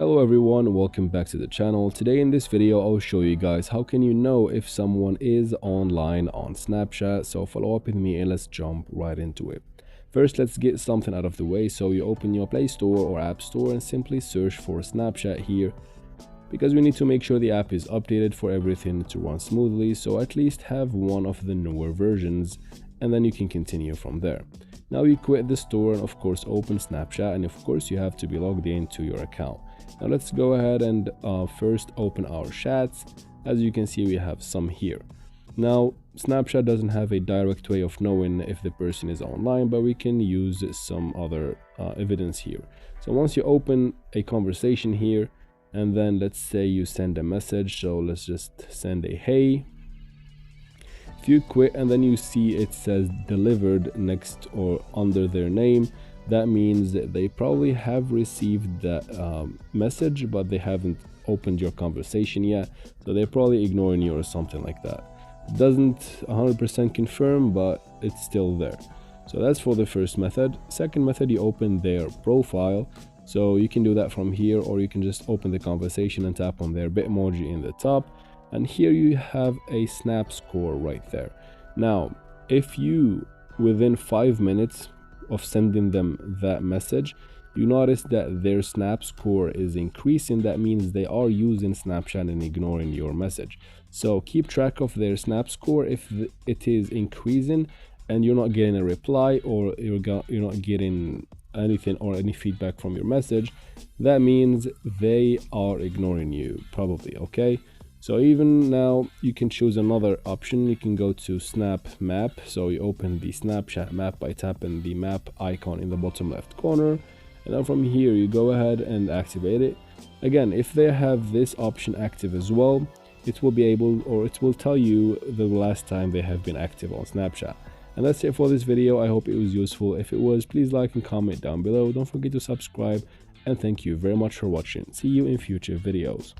Hello everyone, welcome back to the channel. Today in this video I'll show you guys how can you know if someone is online on Snapchat. So follow up with me and let's jump right into it. First, let's get something out of the way. So you open your Play Store or App Store and simply search for Snapchat here, because we need to make sure the app is updated for everything to run smoothly. So at least have one of the newer versions and then you can continue from there. Now you quit the store and of course open Snapchat, and of course you have to be logged into your account. Now let's go ahead and first open our chats. As you can see, we have some here. Now Snapchat doesn't have a direct way of knowing if the person is online, but we can use some other evidence here. So once you open a conversation here, and then let's say you send a message, so let's just send a hey. If you quit and then you see it says delivered next or under their name, that means that they probably have received that message, but they haven't opened your conversation yet, so they're probably ignoring you or something like that. Doesn't 100% confirm, but it's still there. So that's for the first method. Second method, you open their profile. So you can do that from here, or you can just open the conversation and tap on their Bitmoji in the top, and here you have a snap score right there. Now if you within 5 minutes of sending them that message, you notice that their snap score is increasing, that means they are using Snapchat and ignoring your message. So keep track of their snap score. If it is increasing and you're not getting a reply, or you're not getting anything or any feedback from your message, that means they are ignoring you probably. Okay, so even now you can choose another option. You can go to Snap Map. So you open the Snapchat map by tapping the map icon in the bottom left corner, and then from here you go ahead and activate it. Again, if they have this option active as well, it will be able, or it will tell you the last time they have been active on Snapchat. And that's it for this video. I hope it was useful. If it was, please like and comment down below. Don't forget to subscribe, and thank you very much for watching. See you in future videos.